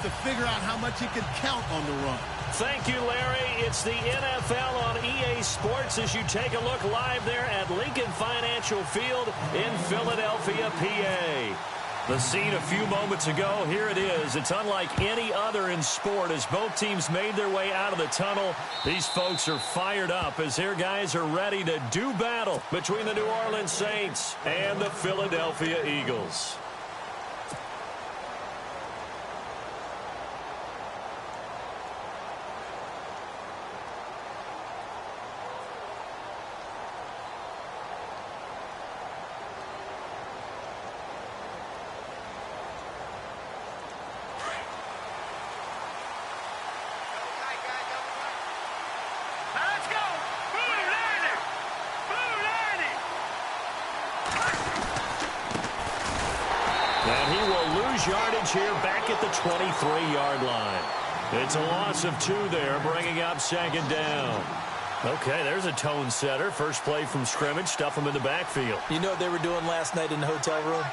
have to figure out how much he can count on the run. Thank you, Larry. It's the NFL on EA Sports as you take a look live there at Lincoln Financial Field in Philadelphia, PA. The scene a few moments ago, here it is. It's unlike any other in sport as both teams made their way out of the tunnel. These folks are fired up as their guys are ready to do battle between the New Orleans Saints and the Philadelphia Eagles. And he will lose yardage here back at the 23-yard line. It's a loss of 2 there, bringing up 2nd down. Okay, there's a tone setter. First play from scrimmage, stuff him in the backfield. You know what they were doing last night in the hotel room?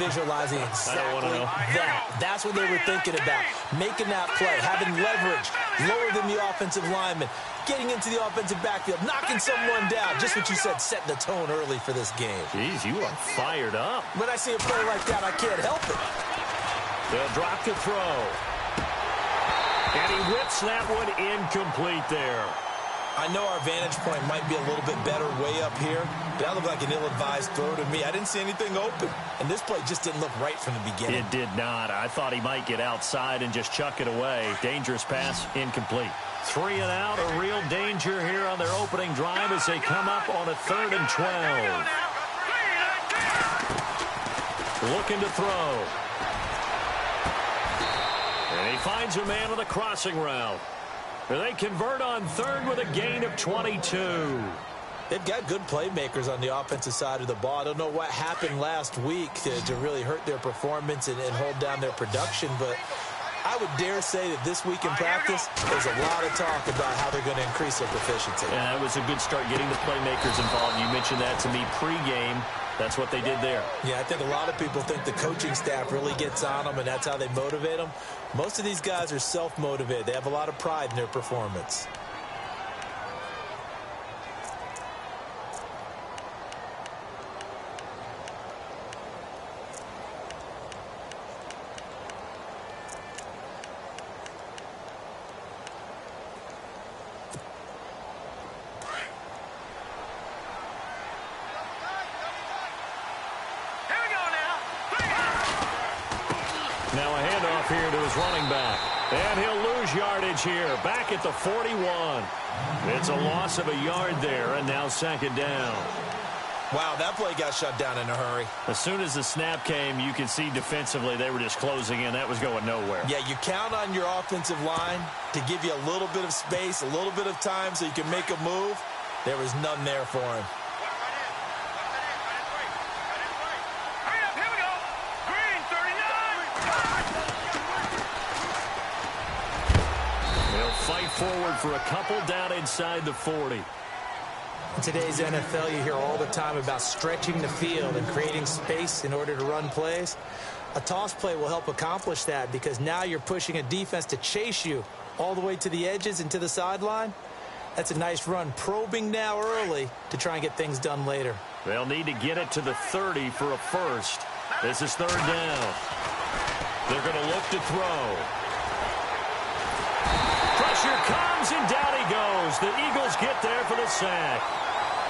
Visualizing exactly that. That's what they were thinking about. Making that play, having leverage, lower than the offensive lineman, getting into the offensive backfield, knocking someone down. Just what you said, setting the tone early for this game. Jeez, you are fired up. When I see a play like that, I can't help it. They'll drop to throw. And he whips that one incomplete there. I know our vantage point might be a little bit better way up here, but that looked like an ill-advised throw to me. I didn't see anything open, and this play just didn't look right from the beginning. It did not. I thought he might get outside and just chuck it away. Dangerous pass, incomplete. 3 and out, a real danger here on their opening drive as they come up on a 3rd and 12. Looking to throw. And he finds a man on the crossing route. They convert on 3rd with a gain of 22. They've got good playmakers on the offensive side of the ball. I don't know what happened last week to really hurt their performance and hold down their production, but I would dare say that this week in practice, there's a lot of talk about how they're going to increase their proficiency. Yeah, it was a good start getting the playmakers involved. You mentioned that to me pregame. That's what they did there. Yeah, I think a lot of people think the coaching staff really gets on them, and that's how they motivate them. Most of these guys are self-motivated. They have a lot of pride in their performance. Now a handoff here to his running back. And he'll lose yardage here, back at the 41. It's a loss of a yard there, and now 2nd down. Wow, that play got shut down in a hurry. As soon as the snap came, you could see defensively they were just closing in. That was going nowhere. Yeah, you count on your offensive line to give you a little bit of space, a little bit of time so you can make a move. There was none there for him. Fight forward for a couple down inside the 40. In today's NFL, you hear all the time about stretching the field and creating space in order to run plays. A toss play will help accomplish that because now you're pushing a defense to chase you all the way to the edges and to the sideline. That's a nice run, probing now early to try and get things done later. They'll need to get it to the 30 for a first. This is 3rd down. They're going to look to throw. Pressure comes, and down he goes. The Eagles get there for the sack.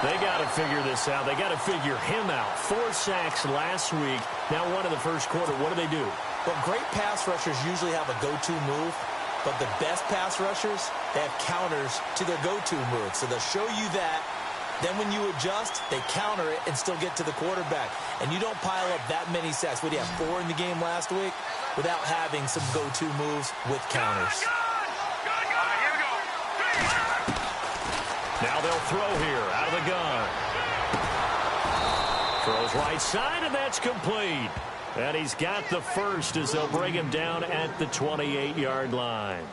They got to figure this out. They got to figure him out. 4 sacks last week. Now 1 in the first quarter. What do? Well, great pass rushers usually have a go-to move, but the best pass rushers, they have counters to their go-to move. So they'll show you that. Then when you adjust, they counter it and still get to the quarterback. And you don't pile up that many sacks. What do you have, 4 in the game last week? Without having some go-to moves with counters. Now they'll throw here out of the gun. Throws right side, and that's complete. And he's got the first as they'll bring him down at the 28-yard line.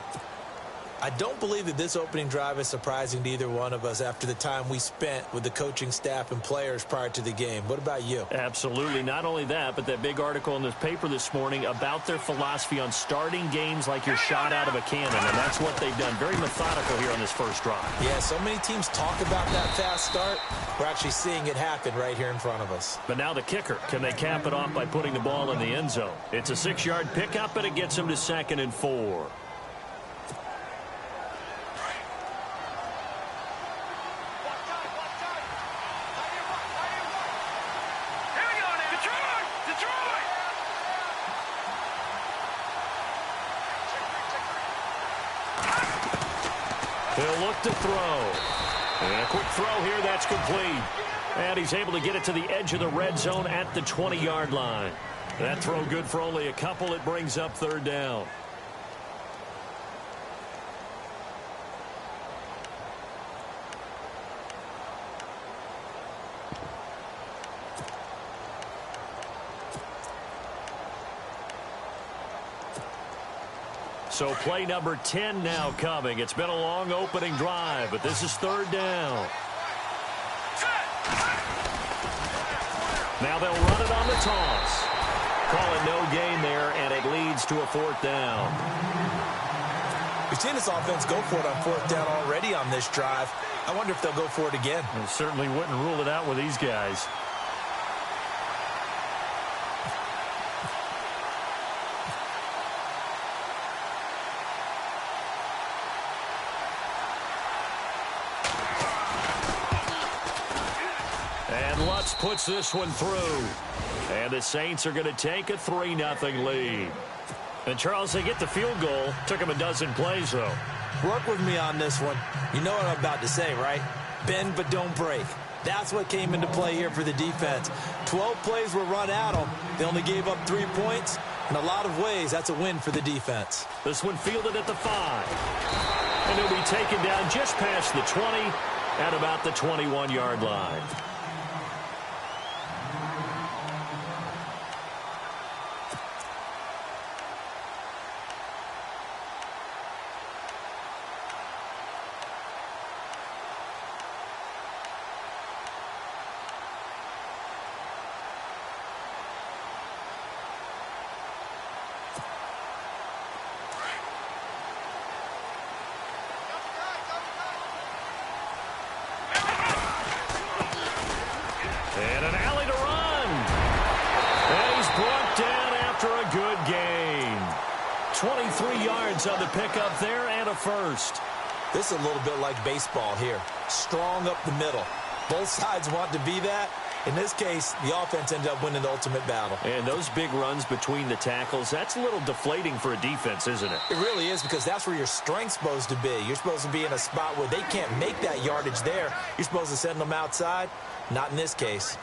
I don't believe that this opening drive is surprising to either one of us after the time we spent with the coaching staff and players prior to the game. What about you? Absolutely. Not only that, but that big article in the paper this morning about their philosophy on starting games like you're shot out of a cannon, and that's what they've done. Very methodical here on this first drive. Yeah, so many teams talk about that fast start. We're actually seeing it happen right here in front of us. But now the kicker. Can they cap it off by putting the ball in the end zone? It's a 6-yard pickup, and it gets them to 2nd and 4. He'll look to throw. And a quick throw here, that's complete. And he's able to get it to the edge of the red zone at the 20-yard line. That throw good for only a couple. It brings up 3rd down. So play number 10 now coming. It's been a long opening drive, but this is 3rd down. Now they'll run it on the toss. Call it no gain there, and it leads to a 4th down. We've seen this offense go for it on 4th down already on this drive. I wonder if they'll go for it again. I certainly wouldn't rule it out with these guys. Lutz puts this one through. And the Saints are going to take a 3-0 lead. And, Charles, they get the field goal. Took them a dozen plays, though. Work with me on this one. You know what I'm about to say, right? Bend but don't break. That's what came into play here for the defense. 12 plays were run at them. They only gave up 3 points. In a lot of ways, that's a win for the defense. This one fielded at the 5. And it'll be taken down just past the 20 at about the 21-yard line. And an alley to run. And he's brought down after a good gain. 23 yards on the pickup there and a first. This is a little bit like baseball here. Strong up the middle. Both sides want to be that. In this case, the offense ended up winning the ultimate battle. And those big runs between the tackles, that's a little deflating for a defense, isn't it? It really is, because that's where your strength's supposed to be. You're supposed to be in a spot where they can't make that yardage there. You're supposed to send them outside. Not in this case.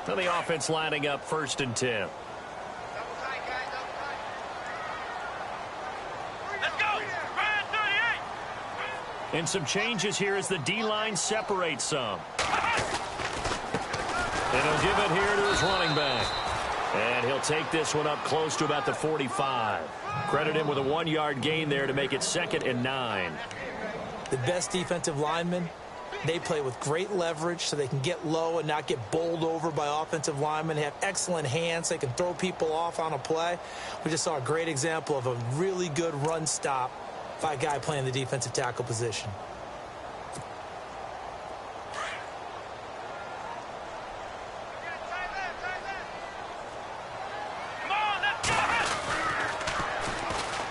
So the offense lining up 1st and 10. And some changes here as the D-line separates some. And he'll give it here to his running back. And he'll take this one up close to about the 45. Credit him with a 1-yard gain there to make it 2nd and 9. The best defensive linemen, they play with great leverage so they can get low and not get bowled over by offensive linemen. They have excellent hands. They can throw people off on a play. We just saw a great example of a really good run stop by a guy playing the defensive tackle position.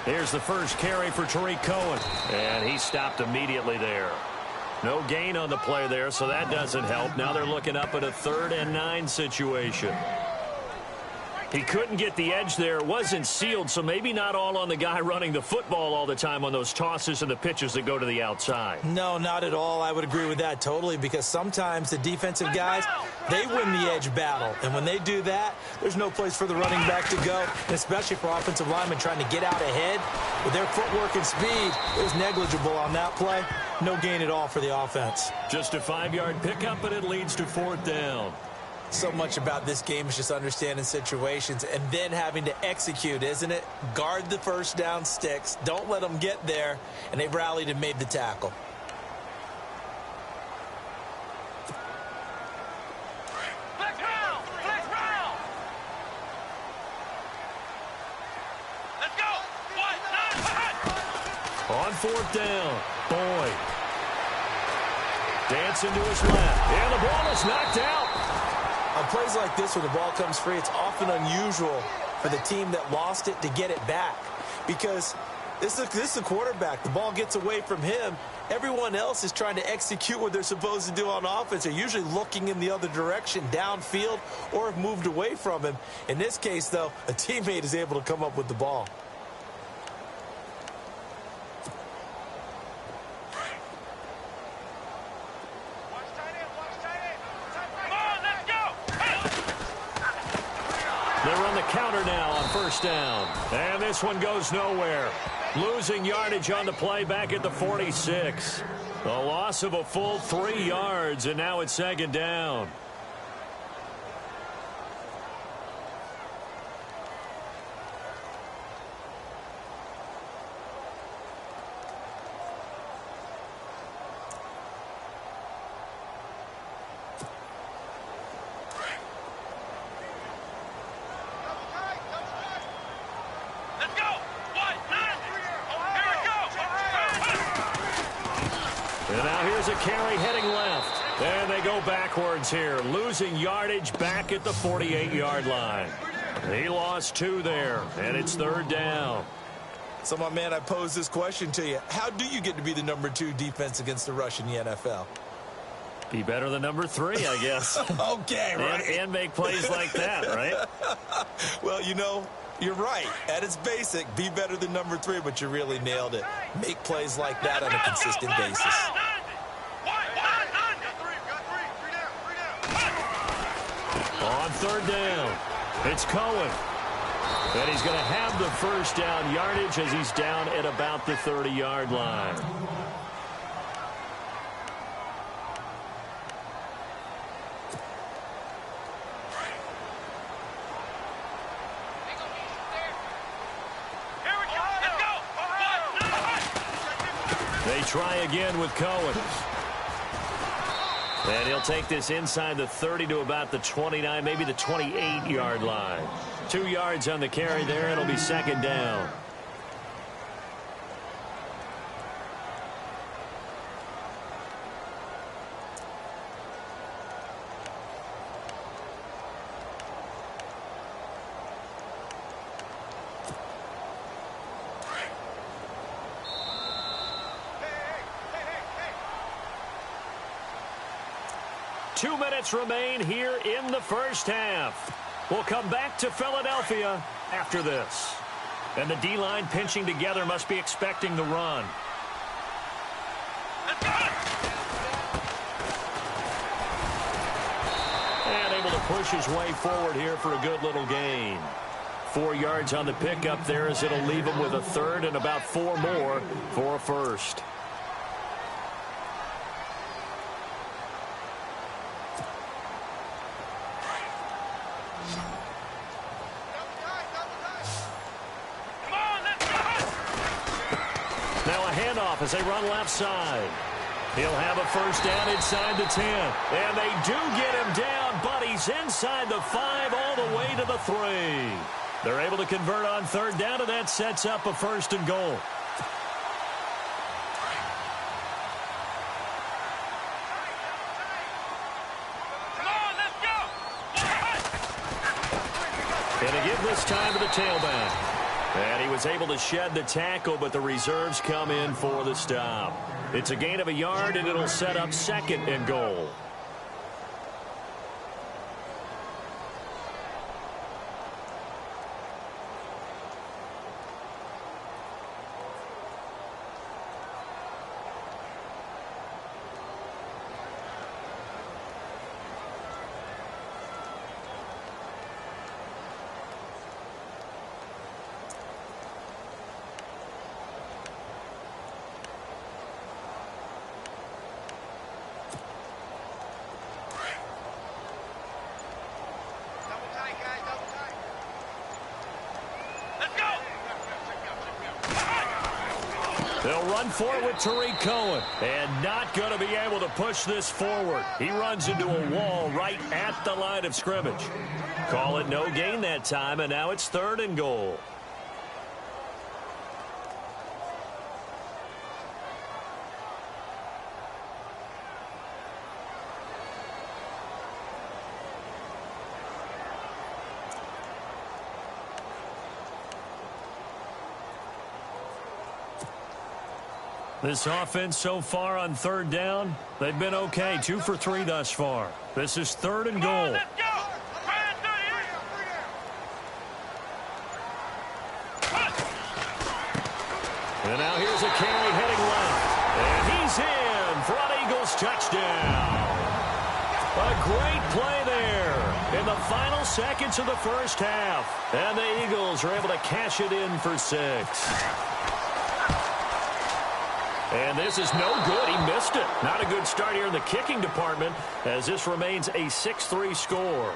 Here's the first carry for Tariq Cohen. And he stopped immediately there. No gain on the play there, so that doesn't help. Now they're looking up at a 3rd and 9 situation. He couldn't get the edge there. It wasn't sealed, so maybe not all on the guy running the football all the time on those tosses and the pitches that go to the outside. No, not at all. I would agree with that totally, because sometimes the defensive guys, they win the edge battle. And when they do that, there's no place for the running back to go, and especially for offensive linemen trying to get out ahead. With their footwork and speed, it was negligible on that play. No gain at all for the offense. Just a 5-yard pickup, and it leads to 4th down. So much about this game is just understanding situations and then having to execute, isn't it? Guard the first down sticks. Don't let them get there. And they rallied and made the tackle. On 4th down, Boyd. Dancing to his left. And the ball is knocked out. On plays like this where the ball comes free, it's often unusual for the team that lost it to get it back, because this is a quarterback. The ball gets away from him. Everyone else is trying to execute what they're supposed to do on offense. They're usually looking in the other direction, downfield, or have moved away from him. In this case, though, a teammate is able to come up with the ball. They run the counter now on 1st down. And this one goes nowhere. Losing yardage on the play back at the 46. A loss of a full 3 yards, and now it's 2nd down. And now here's a carry heading left. And they go backwards here, losing yardage back at the 48-yard line. He lost 2 there, and it's 3rd down. So, my man, I pose this question to you. How do you get to be the number 2 defense against the rush in the NFL? Be better than number 3, I guess. Okay, right. And make plays like that, right? Well, you know, you're right. At its basic, be better than number 3, but you really nailed it. Make plays like that on a consistent basis. On 3rd down, it's Cohen. And he's going to have the 1st down yardage as he's down at about the 30-yard line. They try again with Cohen. And he'll take this inside the 30 to about the 29, maybe the 28-yard line. 2 yards on the carry there. It'll be 2nd down. Two minutes remain here in the 1st half. We'll come back to Philadelphia after this. And the D-line pinching together must be expecting the run. And able to push his way forward here for a good little gain. 4 yards on the pickup there as it'll leave him with a 3rd and about 4 more for a 1st. Now a handoff as they run left side. He'll have a 1st down inside the 10. And they do get him down, but he's inside the 5 all the way to the 3. They're able to convert on 3rd down, and that sets up a 1st and goal. And a give this time to the tailback. And he was able to shed the tackle, but the reserves come in for the stop. It's a gain of a yard, and it'll set up 2nd and goal. They'll run for it with Tariq Cohen. And not going to be able to push this forward. He runs into a wall right at the line of scrimmage. Call it no gain that time, and now it's 3rd and goal. This offense so far on 3rd down, they've been okay. 2 for 3 thus far. This is 3rd and goal. And now here's a carry heading left. And he's in for an Eagles touchdown. A great play there in the final seconds of the first half. And the Eagles are able to cash it in for 6. And this is no good. He missed it. Not a good start here in the kicking department as this remains a 6-3 score.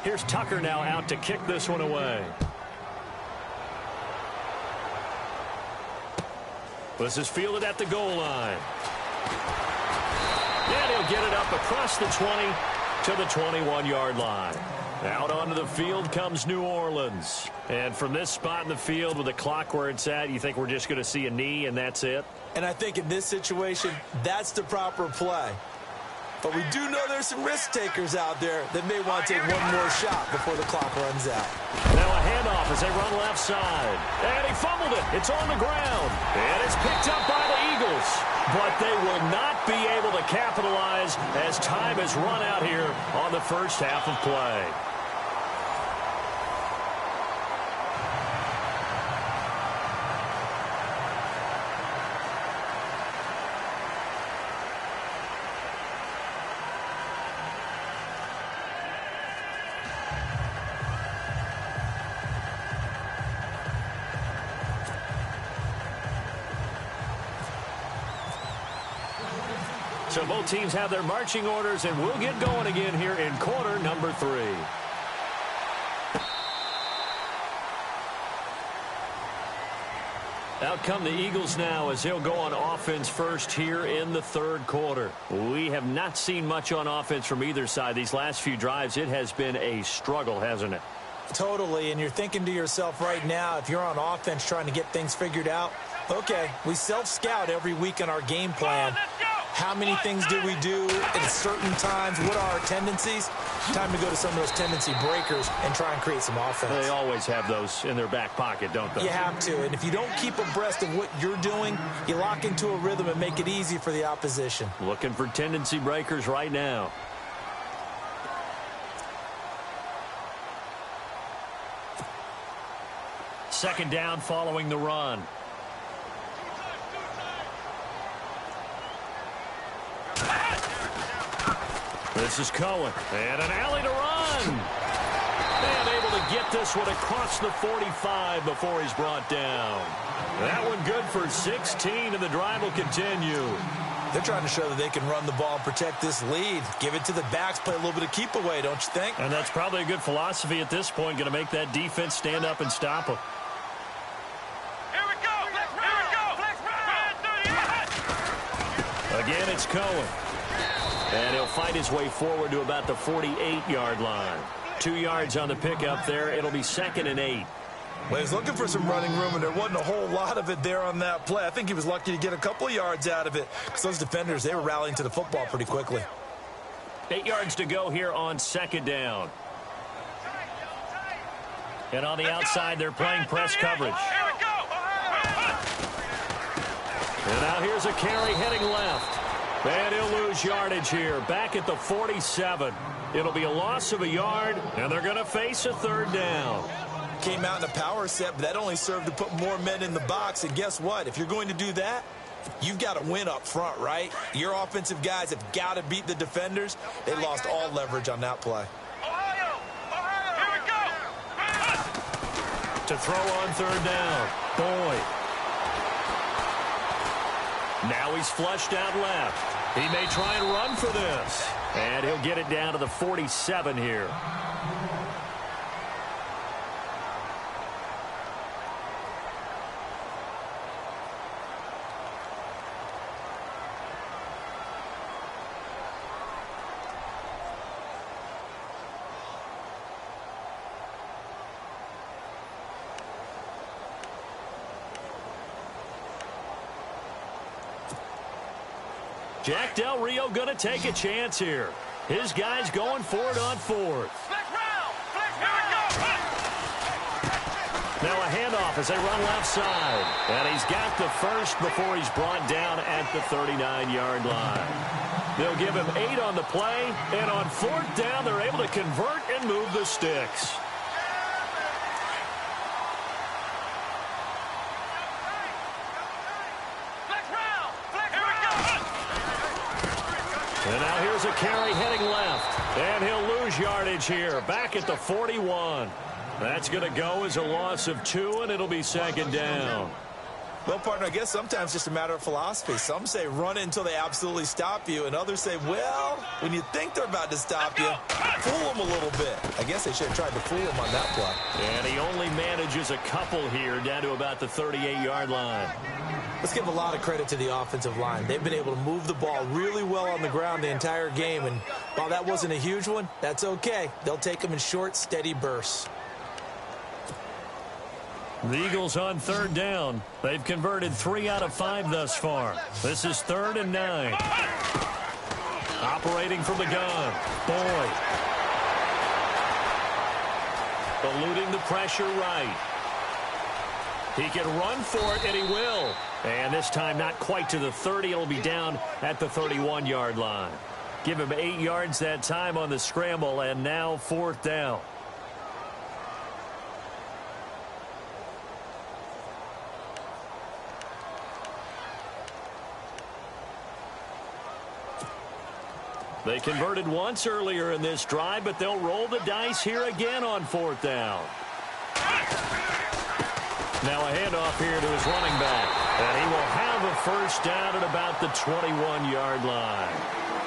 Here's Tucker now out to kick this one away. This is fielded at the goal line. And he'll get it up across the 20 to the 21-yard line. Out onto the field comes New Orleans. And from this spot in the field with the clock where it's at, you think we're just going to see a knee and that's it? And I think in this situation, that's the proper play. But we do know there's some risk takers out there that may want to take one more shot before the clock runs out. Now a handoff as they run left side. And he fumbled it. It's on the ground. And it's picked up by the Eagles. But they will not be able to capitalize as time has run out here on the first half of play. So both teams have their marching orders, and we'll get going again here in quarter number 3. Out come the Eagles now as they'll go on offense first here in the 3rd quarter. We have not seen much on offense from either side. These last few drives, it has been a struggle, hasn't it? Totally, and you're thinking to yourself right now, if you're on offense trying to get things figured out, okay, we self-scout every week in our game plan. How many things do we do at certain times? What are our tendencies? Time to go to some of those tendency breakers and try and create some offense. They always have those in their back pocket, don't they? You have to, and if you don't keep abreast of what you're doing, you lock into a rhythm and make it easy for the opposition. Looking for tendency breakers right now. Second down following the run. This is Cohen. And an alley to run. And able to get this one across the 45 before he's brought down. That one good for 16, and the drive will continue. They're trying to show that they can run the ball and protect this lead. Give it to the backs, play a little bit of keep away, don't you think? And that's probably a good philosophy at this point, going to make that defense stand up and stop them. Again, it's Cohen. And he'll fight his way forward to about the 48-yard line. 2 yards on the pickup there. It'll be 2nd and 8. Well, he was looking for some running room, and there wasn't a whole lot of it there on that play. I think he was lucky to get a couple of yards out of it because those defenders, they were rallying to the football pretty quickly. 8 yards to go here on 2nd down. And on the outside, they're playing press coverage. And now here's a carry heading left. And he'll lose yardage here. Back at the 47. It'll be a loss of a yard, and they're going to face a 3rd down. Came out in a power set, but that only served to put more men in the box. And guess what? If you're going to do that, you've got to win up front, right? Your offensive guys have got to beat the defenders. They lost all leverage on that play. Here we go. To throw on 3rd down. Boyd. Now he's flushed out left. He may try and run for this. And he'll get it down to the 47 here. Jack Del Rio going to take a chance here. His guy's going for it on fourth. Now a handoff as they run left side. And he's got the first before he's brought down at the 39-yard line. They'll give him 8 on the play. And on fourth down, they're able to convert and move the sticks. And now here's a carry heading left. And he'll lose yardage here. Back at the 41. That's going to go as a loss of 2, and it'll be second down. Well, partner, I guess sometimes it's just a matter of philosophy. Some say run it until they absolutely stop you, and others say, well, when you think they're about to stop you, fool them a little bit. I guess they should have tried to fool him on that play. And he only manages a couple here down to about the 38-yard line. Let's give a lot of credit to the offensive line. They've been able to move the ball really well on the ground the entire game, and while that wasn't a huge one, that's okay. They'll take them in short, steady bursts. The Eagles on third down. They've converted 3 out of 5 thus far. This is 3rd and 9. Operating from the gun. Boyd. Eluding the pressure right. He can run for it, and he will. And this time not quite to the 30. It'll be down at the 31-yard line. Give him 8 yards that time on the scramble, and now 4th down. They converted once earlier in this drive, but they'll roll the dice here again on 4th down. Now a handoff here to his running back. And he will have a first down at about the 21-yard line.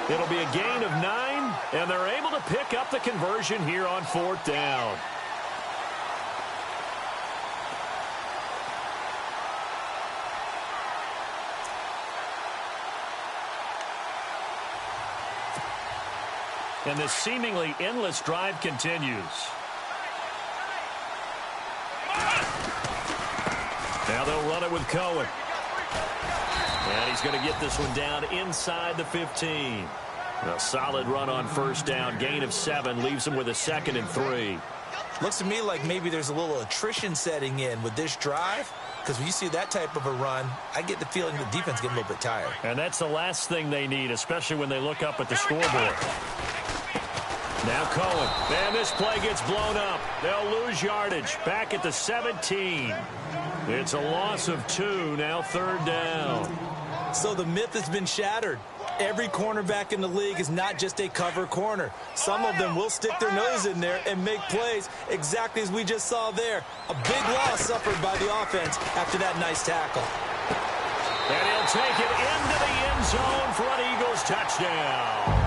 It'll be a gain of 9, and they're able to pick up the conversion here on 4th down. And this seemingly endless drive continues. Now they'll run it with Cohen. And he's going to get this one down inside the 15. A solid run on first down. Gain of 7 leaves him with a 2nd and 3. Looks to me like maybe there's a little attrition setting in with this drive. Because when you see that type of a run, I get the feeling the defense getting a little bit tired. And that's the last thing they need, especially when they look up at the scoreboard. Now Cohen. And this play gets blown up. They'll lose yardage. Back at the 17. It's a loss of 2. Now 3rd down. So the myth has been shattered. Every cornerback in the league is not just a cover corner. Some of them will stick their nose in there and make plays exactly as we just saw there. A big loss suffered by the offense after that nice tackle. And he'll take it into the end zone for an Eagles touchdown.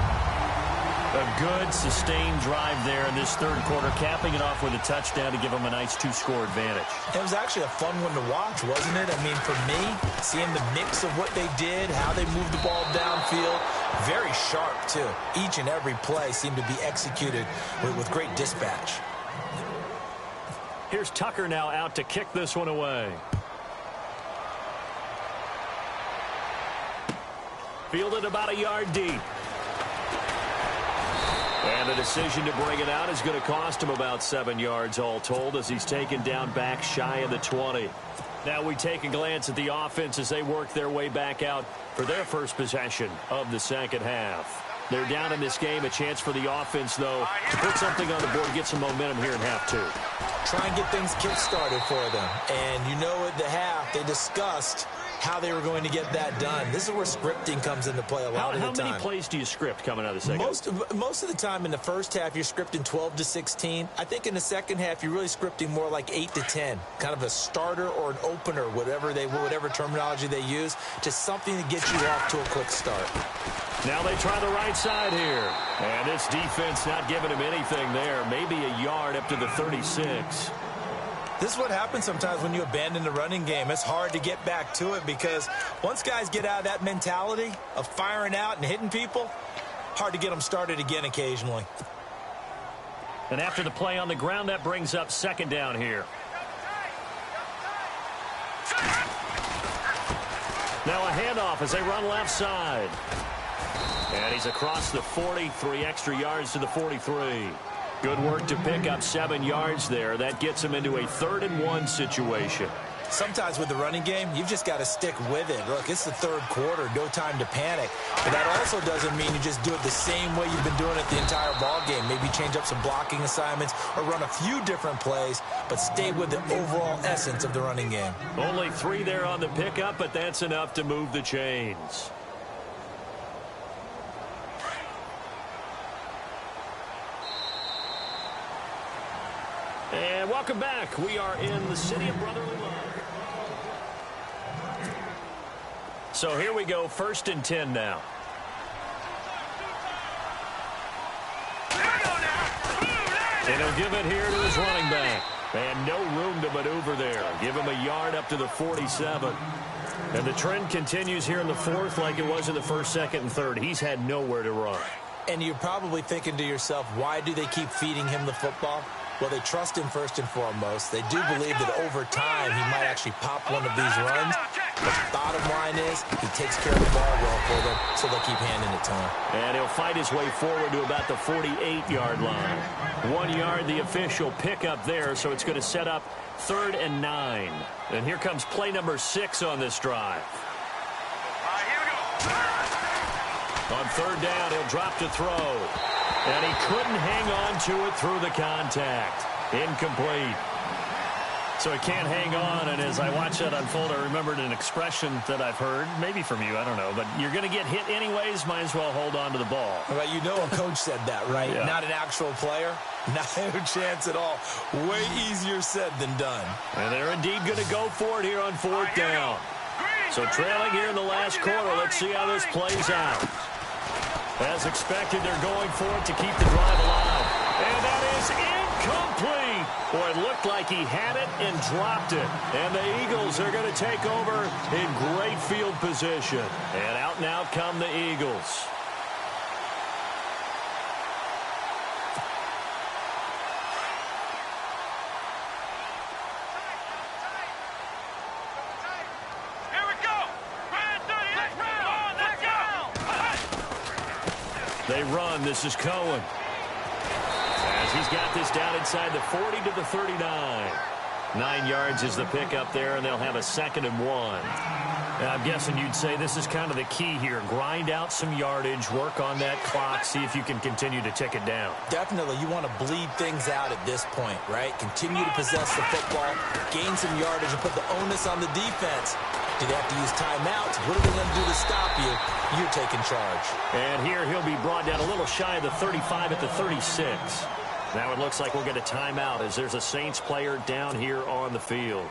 A good, sustained drive there in this 3rd quarter, capping it off with a touchdown to give them a nice 2-score advantage. It was actually a fun one to watch, wasn't it? I mean, for me, seeing the mix of what they did, how they moved the ball downfield, very sharp, too. Each and every play seemed to be executed with great dispatch. Here's Tucker now out to kick this one away. Fielded about a yard deep. And the decision to bring it out is going to cost him about 7 yards all told as he's taken down back shy of the 20. Now we take a glance at the offense as they work their way back out for their first possession of the second half. They're down in this game. A chance for the offense, though, to put something on the board, get some momentum here in half 2. Try and get things kick-started for them. And you know at the half, they discussed how they were going to get that done. This is where scripting comes into play a lot of the time. How many plays do you script coming out of the second? Most of the time in the first half, you're scripting 12 to 16. I think in the second half, you're really scripting more like 8 to 10. Kind of a starter or an opener, whatever terminology they use. Just something to get you off to a quick start. Now they try the right side here. And this defense not giving him anything there. Maybe a yard up to the 36. This is what happens sometimes when you abandon the running game. It's hard to get back to it because once guys get out of that mentality of firing out and hitting people, hard to get them started again occasionally. And after the play on the ground, that brings up 2nd down here. Now a handoff as they run left side. And he's across the 40, 3 extra yards to the 43. Good work to pick up 7 yards there. That gets him into a 3rd-and-1 situation. Sometimes with the running game, you've just got to stick with it. Look, it's the 3rd quarter, no time to panic. But that also doesn't mean you just do it the same way you've been doing it the entire ball game. Maybe change up some blocking assignments or run a few different plays, but stay with the overall essence of the running game. Only 3 there on the pickup, but that's enough to move the chains. And welcome back. We are in the city of brotherly love. So here we go, 1st and 10 now. And he'll give it here to his running back. And no room to maneuver there. Give him a yard up to the 47. And the trend continues here in the 4th like it was in the 1st, 2nd, and 3rd. He's had nowhere to run. And you're probably thinking to yourself, why do they keep feeding him the football? Well, they trust him first and foremost. They do believe that over time he might actually pop one of these runs. But the bottom line is he takes care of the ball well for them, so they'll keep handing it to him. And he'll fight his way forward to about the 48-yard line. 1 yard, the official pickup there, so it's going to set up 3rd and 9. And here comes play number 6 on this drive. On 3rd down, he'll drop to throw. And he couldn't hang on to it through the contact. Incomplete. So he can't hang on, and as I watch that unfold, I remembered an expression that I've heard, maybe from you, I don't know, but you're going to get hit anyways, might as well hold on to the ball. Well, you know a coach said that, right? Yeah. Not an actual player. Not a chance at all. Way easier said than done. And they're indeed going to go for it here on 4th down. So trailing here in the last quarter, let's see how this plays out. As expected, they're going for it to keep the drive alive. And that is incomplete. Boy, it looked like he had it and dropped it. And the Eagles are going to take over in great field position. And out come the Eagles. They run. This is Cohen. As he's got this down inside the 40 to the 39. 9 yards is the pickup there, and they'll have a 2nd and 1. Now, I'm guessing you'd say this is kind of the key here. Grind out some yardage, work on that clock, see if you can continue to tick it down. Definitely. You want to bleed things out at this point, right? Continue to possess the football, gain some yardage, and put the onus on the defense. Do they have to use timeouts? What are they going to do to stop you? You're taking charge. And here he'll be brought down a little shy of the 35 at the 36. Now it looks like we'll get a timeout as there's a Saints player down here on the field.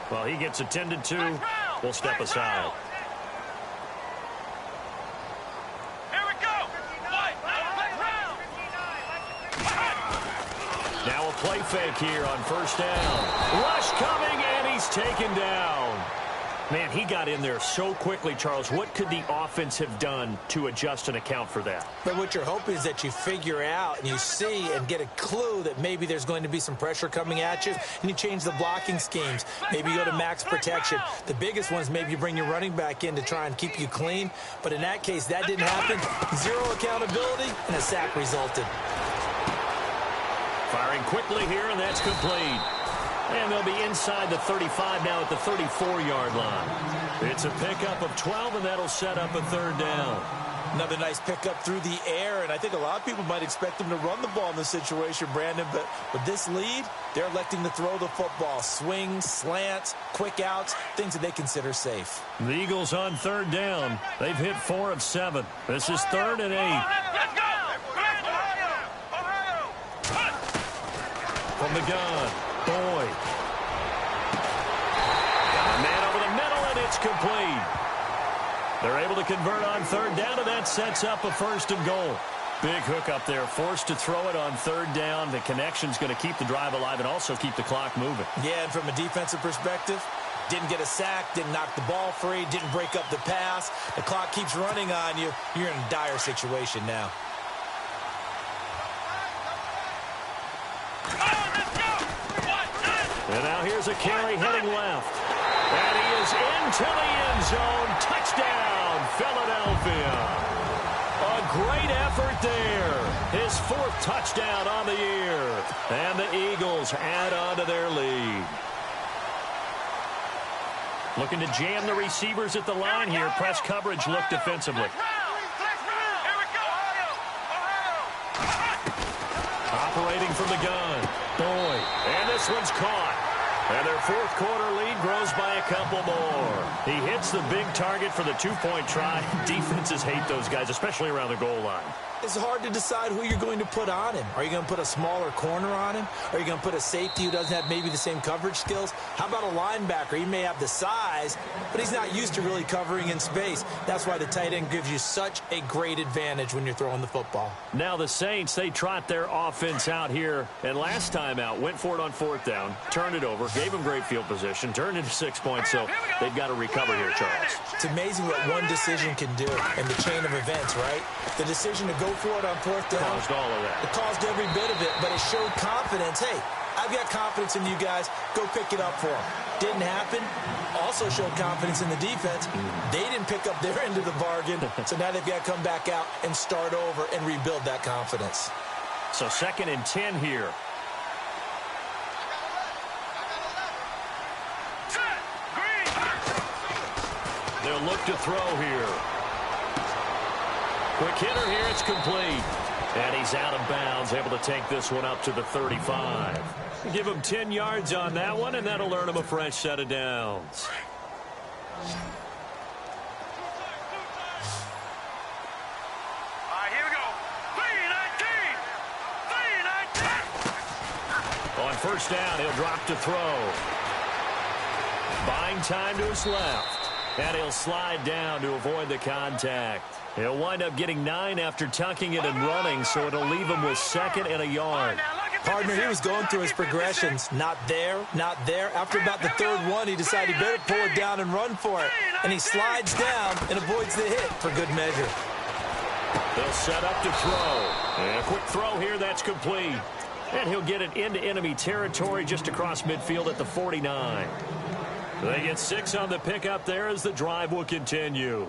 Well, he gets attended to. We'll step aside. Here we go. Now a play fake here on 1st down. Rush coming, and he's taken down. Man, he got in there so quickly, Charles. What could the offense have done to adjust and account for that? But what you're hoping is that you figure out and you see and get a clue that maybe there's going to be some pressure coming at you, and you change the blocking schemes. Maybe you go to max protection. The biggest one is maybe you bring your running back in to try and keep you clean. But in that case, that didn't happen. 0 accountability, and a sack resulted. Firing quickly here, and that's complete. And they'll be inside the 35 now at the 34-yard line. It's a pickup of 12, and that'll set up a 3rd down. Another nice pickup through the air, and I think a lot of people might expect them to run the ball in this situation, Brandon, but with this lead, they're electing to throw the football. Swings, slants, quick outs, things that they consider safe. The Eagles on 3rd down. They've hit 4 of 7. This is 3rd and 8. Let's go. From the gun. Boyd. Got a man over the middle, and it's complete. They're able to convert on 3rd down, and that sets up a 1st and goal. Big hook up there, forced to throw it on 3rd down. The connection's going to keep the drive alive and also keep the clock moving. Yeah, and from a defensive perspective, didn't get a sack, didn't knock the ball free, didn't break up the pass. The clock keeps running on you. You're in a dire situation now. And now here's a carry heading left. And he is into the end zone. Touchdown, Philadelphia. great effort there. His 4th touchdown on the year. And the Eagles add on to their lead. Looking to jam the receivers at the line here. Press coverage look defensively. Operating from the gun. Boyd. And this one's caught. And their 4th quarter lead grows by a couple more. He hits the big target for the 2-point try. Defenses hate those guys, especially around the goal line. It's hard to decide who you're going to put on him. Are you going to put a smaller corner on him? Are you going to put a safety who doesn't have maybe the same coverage skills? How about a linebacker? He may have the size, but he's not used to really covering in space. That's why the tight end gives you such a great advantage when you're throwing the football. Now the Saints, they trot their offense out here. And last time out, went for it on 4th down, turned it over, gave him great field position, turned into 6 points. So they've got to recover here, Charles. It's amazing what one decision can do in the chain of events, right? The decision to go for it on 4th down. Caused all of that. It caused every bit of it, but it showed confidence. Hey, I've got confidence in you guys. Go pick it up for them. Didn't happen. Also showed confidence in the defense. They didn't pick up their end of the bargain, so now they've got to come back out and start over and rebuild that confidence. So 2nd and 10 here. They'll look to throw here. Quick hitter here, it's complete. And he's out of bounds, able to take this one up to the 35. Give him 10 yards on that one, and that'll earn him a fresh set of downs. Here we go. 3-19. On 1st down, he'll drop to throw. Buying time to his left. And he'll slide down to avoid the contact. He'll wind up getting 9 after tucking it and running, so it'll leave him with 2nd and a yard. Partner, he was going through his progressions. Not there, not there. After about the 3rd one, he decided he better pull it down and run for it. And he slides down and avoids the hit for good measure. They'll set up to throw. And a quick throw here, that's complete. And he'll get it into enemy territory just across midfield at the 49. They get 6 on the pickup there as the drive will continue.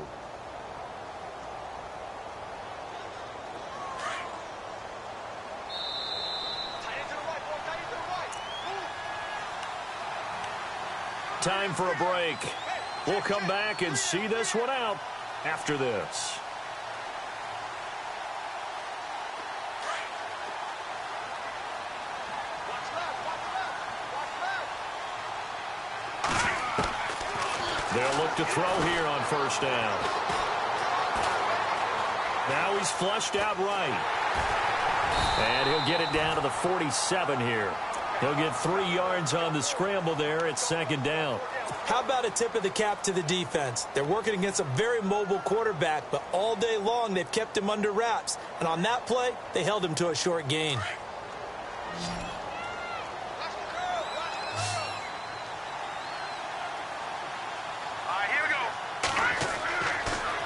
Time for a break. We'll come back and see this one out after this. They'll look to throw here on 1st down. Now he's flushed out right. And he'll get it down to the 47 here. He'll get 3 yards on the scramble there at 2nd down. How about a tip of the cap to the defense? They're working against a very mobile quarterback, but all day long they've kept him under wraps. And on that play, they held him to a short gain.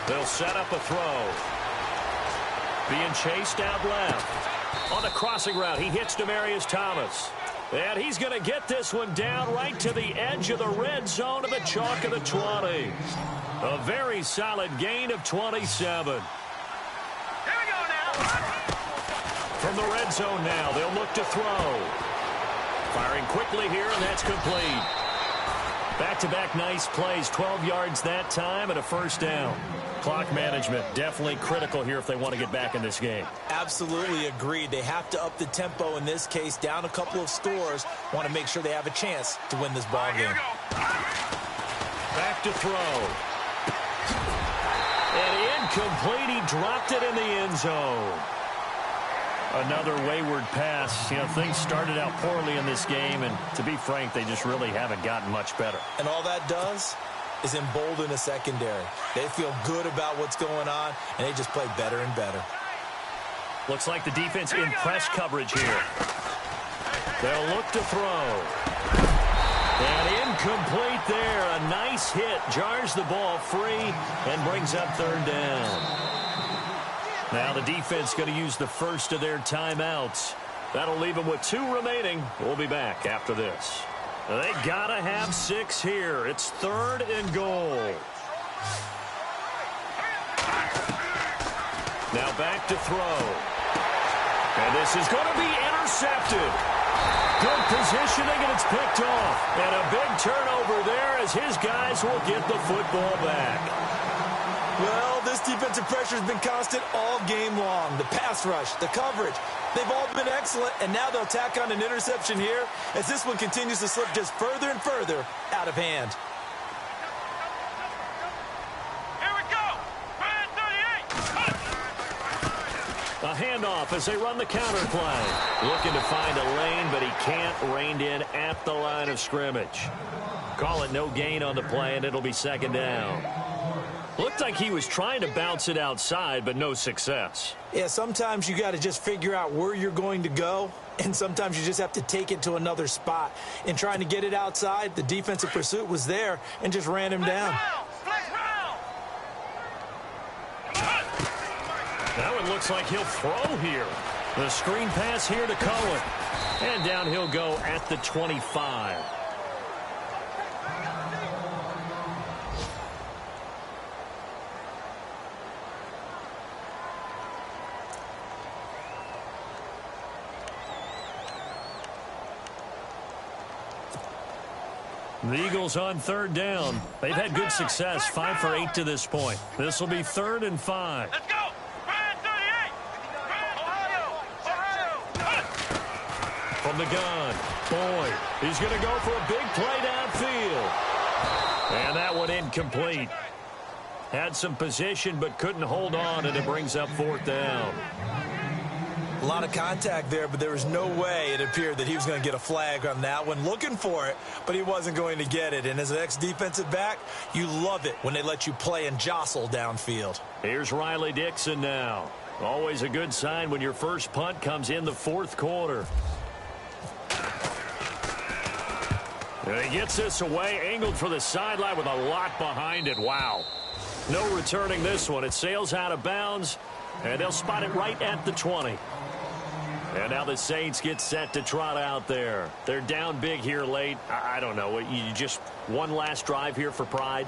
They'll set up a throw. Being chased out left. On the crossing route, he hits Demaryius Thomas. And he's going to get this one down right to the edge of the red zone of the chalk of the 20. A very solid gain of 27. Here we go now. From the red zone now, they'll look to throw. Firing quickly here, and that's complete. Back-to-back nice plays, 12 yards that time and a 1st down. Clock management definitely critical here if they want to get back in this game. Absolutely agreed. They have to up the tempo in this case, down a couple of scores. Want to make sure they have a chance to win this ball game. Back to throw. And incomplete. He dropped it in the end zone. Another wayward pass. You know, things started out poorly in this game, and to be frank, they just really haven't gotten much better. And all that does is embolden a secondary. They feel good about what's going on, and they just play better and better. Looks like the defense in press coverage here. They'll look to throw. And incomplete there. A nice hit. Jars the ball free and brings up 3rd down. Now the defense going to use the first of their timeouts. That'll leave them with 2 remaining. We'll be back after this. They got to have 6 here. It's 3rd and goal. Now back to throw. And this is going to be intercepted. Good positioning, and it's picked off. And a big turnover there as his guys will get the football back. Well, this defensive pressure has been constant all game long. The pass rush, the coverage, they've all been excellent, and now they'll tack on an interception here as this one continues to slip just further and further out of hand. Here we go. Man 38. A handoff as they run the counter play. Looking to find a lane, but he can't. Reined in at the line of scrimmage. Call it no gain on the play, and it'll be second down. Looked like he was trying to bounce it outside, but no success. Yeah, sometimes you got to just figure out where you're going to go, and sometimes you just have to take it to another spot. In trying to get it outside, the defensive pursuit was there and just ran him down. That one looks like he'll throw here. The screen pass here to Cohen. And down he'll go at the 25. The Eagles on third down. They've had good success, 5 for 8 to this point. This will be 3rd and 5. Let's go. Man 38. Ohio. From the gun, Boyd. He's going to go for a big play downfield. And that one incomplete. Had some position but couldn't hold on, and it brings up 4th down. A lot of contact there, but there was no way it appeared that he was going to get a flag on that one. Looking for it, but he wasn't going to get it. And as an ex-defensive back, you love it when they let you play and jostle downfield. Here's Riley Dixon now. Always a good sign when your first punt comes in the 4th quarter. And he gets this away, angled for the sideline with a lot behind it. Wow. No returning this one. It sails out of bounds, and they'll spot it right at the 20. And now the Saints get set to trot out there. They're down big here late. I don't know. You just one last drive here for pride?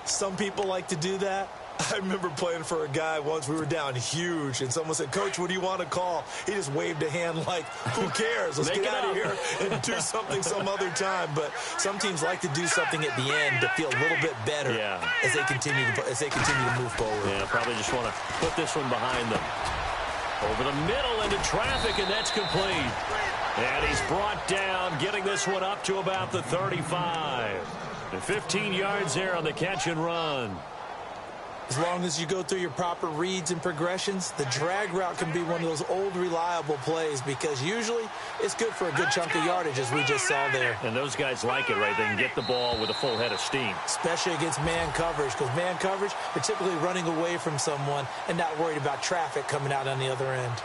Some people like to do that. I remember playing for a guy once. We were down huge, and someone said, "Coach, what do you want to call?" He just waved a hand like, who cares? Let's get out of here and do something some other time. But some teams like to do something at the end to feel a little bit better as they continue to move forward. Yeah, probably just want to put this one behind them. Over the middle into traffic, and that's complete. And he's brought down, getting this one up to about the 35. And 15 yards there on the catch and run. As long as you go through your proper reads and progressions, the drag route can be one of those old reliable plays because usually it's good for a good chunk of yardage, as we just saw there. And those guys like it, right? They can get the ball with a full head of steam. Especially against man coverage, because man coverage, they're typically running away from someone and not worried about traffic coming out on the other end.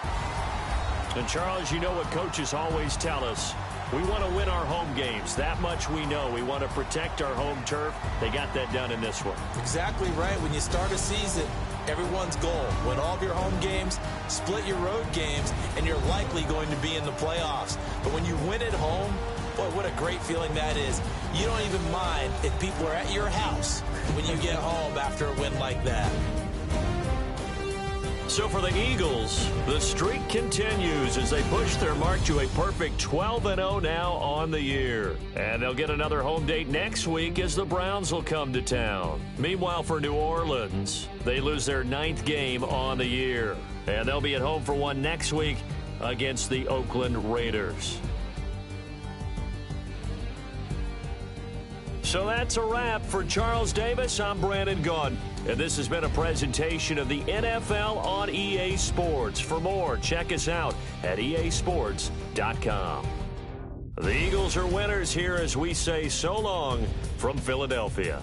And, Charles, you know what coaches always tell us. We want to win our home games. That much we know. We want to protect our home turf. They got that done in this one. Exactly right. When you start a season, everyone's goal, win all of your home games, split your road games, and you're likely going to be in the playoffs. But when you win at home, boy, what a great feeling that is. You don't even mind if people are at your house when you get home after a win like that. So for the Eagles, the streak continues as they push their mark to a perfect 12-0 now on the year. And they'll get another home date next week as the Browns will come to town. Meanwhile, for New Orleans, they lose their 9th game on the year. And they'll be at home for one next week against the Oakland Raiders. So that's a wrap. For Charles Davis, I'm Brandon Gaudin. And this has been a presentation of the NFL on EA Sports. For more, check us out at easports.com. The Eagles are winners here as we say so long from Philadelphia.